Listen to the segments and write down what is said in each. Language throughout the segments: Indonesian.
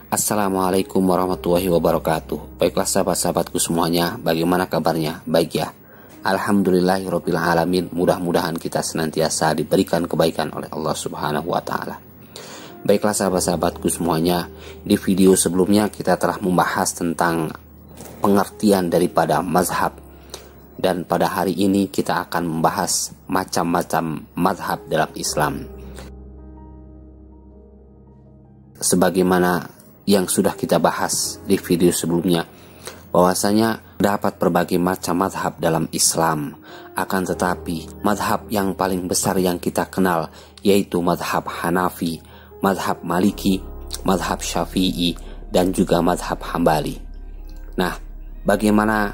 Assalamualaikum warahmatullahi wabarakatuh. Baiklah sahabat-sahabatku semuanya, bagaimana kabarnya? Baik ya. Alhamdulillahirabbil alamin. Mudah-mudahan kita senantiasa diberikan kebaikan oleh Allah Subhanahu wa taala. Baiklah sahabat-sahabatku semuanya, di video sebelumnya kita telah membahas tentang pengertian daripada mazhab. Dan pada hari ini kita akan membahas macam-macam mazhab dalam Islam. Sebagaimana yang sudah kita bahas di video sebelumnya, bahwasanya terdapat berbagai macam mazhab dalam Islam. Akan tetapi mazhab yang paling besar yang kita kenal yaitu mazhab Hanafi, mazhab Maliki, mazhab Syafi'i, dan juga mazhab Hambali. Nah, bagaimana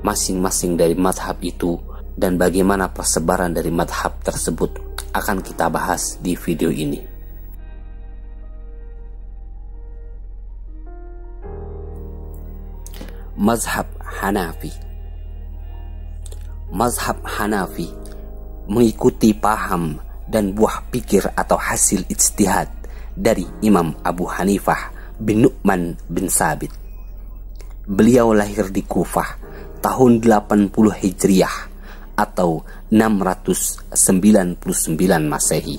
masing-masing dari mazhab itu dan bagaimana persebaran dari mazhab tersebut akan kita bahas di video ini. Mazhab Hanafi. Mazhab Hanafi mengikuti paham dan buah pikir atau hasil ijtihad dari Imam Abu Hanifah bin Nu'man bin Sabit. Beliau lahir di Kufah tahun 80 Hijriah atau 699 Masehi,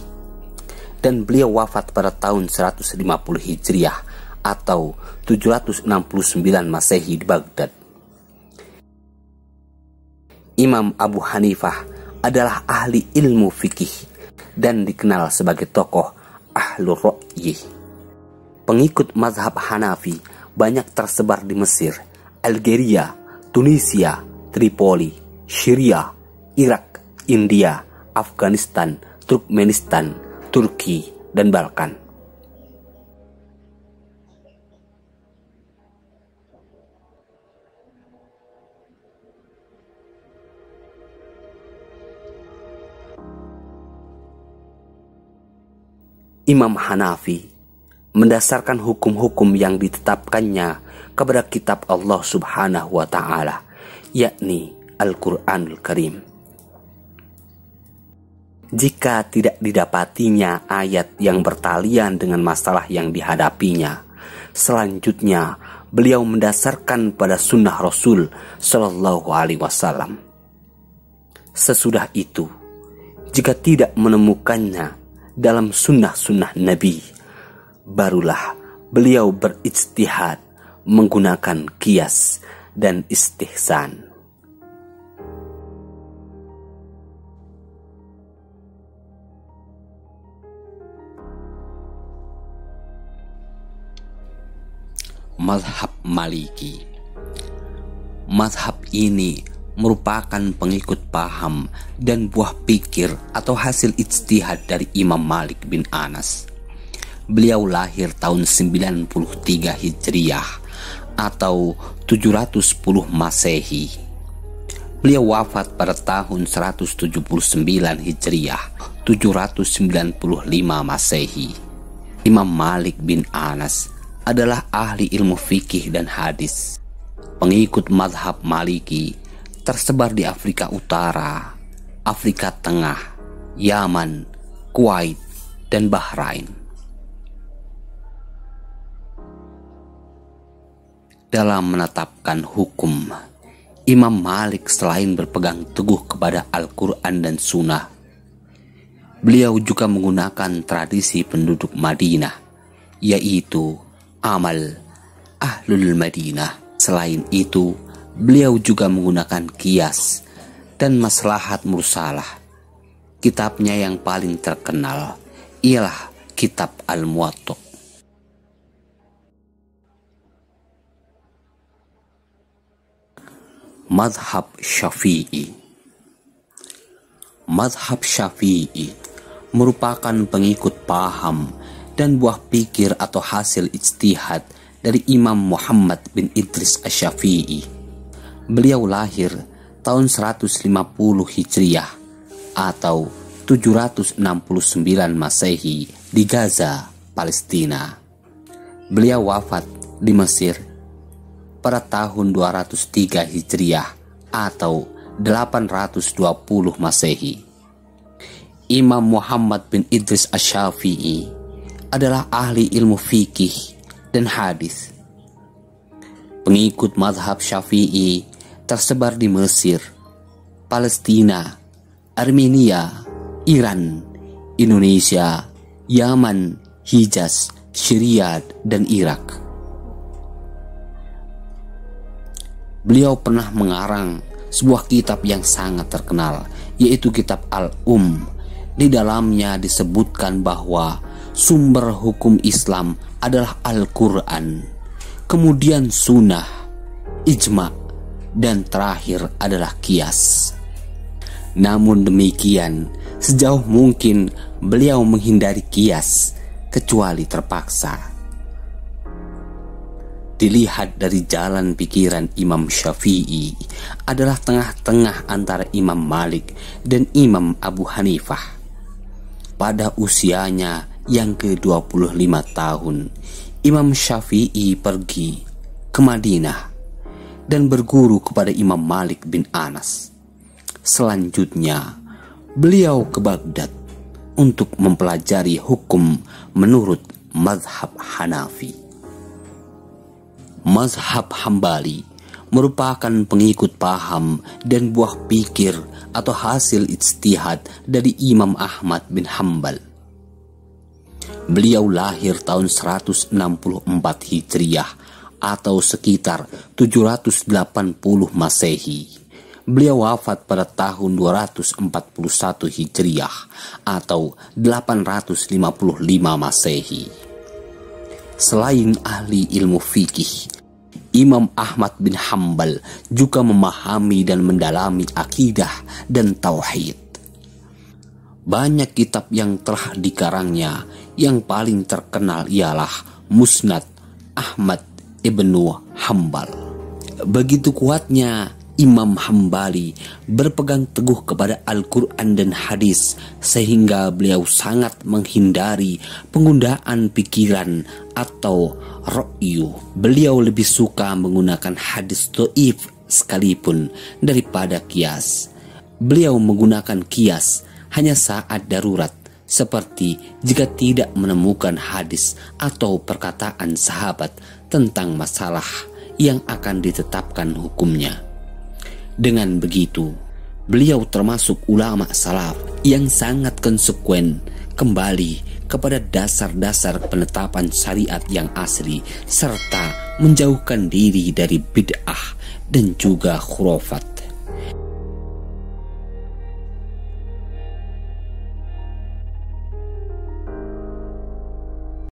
dan beliau wafat pada tahun 150 Hijriah atau 769 Masehi di Baghdad. Imam Abu Hanifah adalah ahli ilmu fikih dan dikenal sebagai tokoh ahlur ra'yi. Pengikut mazhab Hanafi banyak tersebar di Mesir, Algeria, Tunisia, Tripoli, Syria, Irak, India, Afghanistan, Turkmenistan, Turki, dan Balkan. Imam Hanafi mendasarkan hukum-hukum yang ditetapkannya kepada kitab Allah Subhanahu wa taala, yakni Al-Qur'anul Karim. Jika tidak didapatinya ayat yang bertalian dengan masalah yang dihadapinya, selanjutnya beliau mendasarkan pada sunnah Rasul Shallallahu Alaihi Wasallam. Sesudah itu, jika tidak menemukannya dalam sunnah-sunnah Nabi, barulah beliau berijtihad menggunakan qiyas dan istihsan. Mazhab Maliki. Mazhab ini merupakan pengikut paham dan buah pikir atau hasil ijtihad dari Imam Malik bin Anas. Beliau lahir tahun 93 Hijriah atau 710 Masehi. Beliau wafat pada tahun 179 Hijriah 795 Masehi. Imam Malik bin Anas adalah ahli ilmu fikih dan hadis. Pengikut mazhab Maliki tersebar di Afrika Utara, Afrika Tengah, Yaman, Kuwait, dan Bahrain. Dalam menetapkan hukum, Imam Malik selain berpegang teguh kepada Al-Quran dan Sunnah, beliau juga menggunakan tradisi penduduk Madinah, yaitu amal Ahlul Madinah. Selain itu, beliau juga menggunakan qiyas dan maslahat mursalah. Kitabnya yang paling terkenal ialah Kitab Al-Muwatta. Mazhab Syafi'i. Mazhab Syafi'i merupakan pengikut paham dan buah pikir atau hasil ijtihad dari Imam Muhammad bin Idris Asy-Syafi'i. Beliau lahir tahun 150 Hijriah atau 769 Masehi di Gaza, Palestina. Beliau wafat di Mesir pada tahun 203 Hijriah atau 820 Masehi. Imam Muhammad bin Idris Asy-Syafi'i adalah ahli ilmu fikih dan hadis. Pengikut mazhab Syafi'i tersebar di Mesir, Palestina, Armenia, Iran, Indonesia, Yaman, Hijaz, Syria, dan Irak. Beliau pernah mengarang sebuah kitab yang sangat terkenal, yaitu kitab Al-Um. Di dalamnya disebutkan bahwa sumber hukum Islam adalah Al-Quran, kemudian sunnah, ijma, dan terakhir adalah qiyas. Namun demikian, sejauh mungkin beliau menghindari qiyas kecuali terpaksa. Dilihat dari jalan pikiran Imam Syafi'i adalah tengah-tengah antara Imam Malik dan Imam Abu Hanifah. Pada usianya yang ke-25 tahun, Imam Syafi'i pergi ke Madinah dan berguru kepada Imam Malik bin Anas. Selanjutnya, beliau ke Baghdad untuk mempelajari hukum menurut mazhab Hanafi. Mazhab Hambali merupakan pengikut paham dan buah pikir atau hasil ijtihad dari Imam Ahmad bin Hambal. Beliau lahir tahun 164 Hijriah atau sekitar 780 Masehi. Beliau wafat pada tahun 241 Hijriah atau 855 Masehi. Selain ahli ilmu fikih, Imam Ahmad bin Hambal juga memahami dan mendalami akidah dan tauhid. Banyak kitab yang telah dikarangnya, yang paling terkenal ialah Musnad Ahmad ibnu Hambal. Begitu kuatnya Imam Hambali berpegang teguh kepada Al-Quran dan hadis, sehingga beliau sangat menghindari penggunaan pikiran atau ra'yu. Beliau lebih suka menggunakan hadis dhaif sekalipun daripada qiyas. Beliau menggunakan qiyas hanya saat darurat, seperti jika tidak menemukan hadis atau perkataan sahabat tentang masalah yang akan ditetapkan hukumnya. Dengan begitu, beliau termasuk ulama salaf yang sangat konsekuen kembali kepada dasar-dasar penetapan syariat yang asli, serta menjauhkan diri dari bid'ah dan juga khurafat.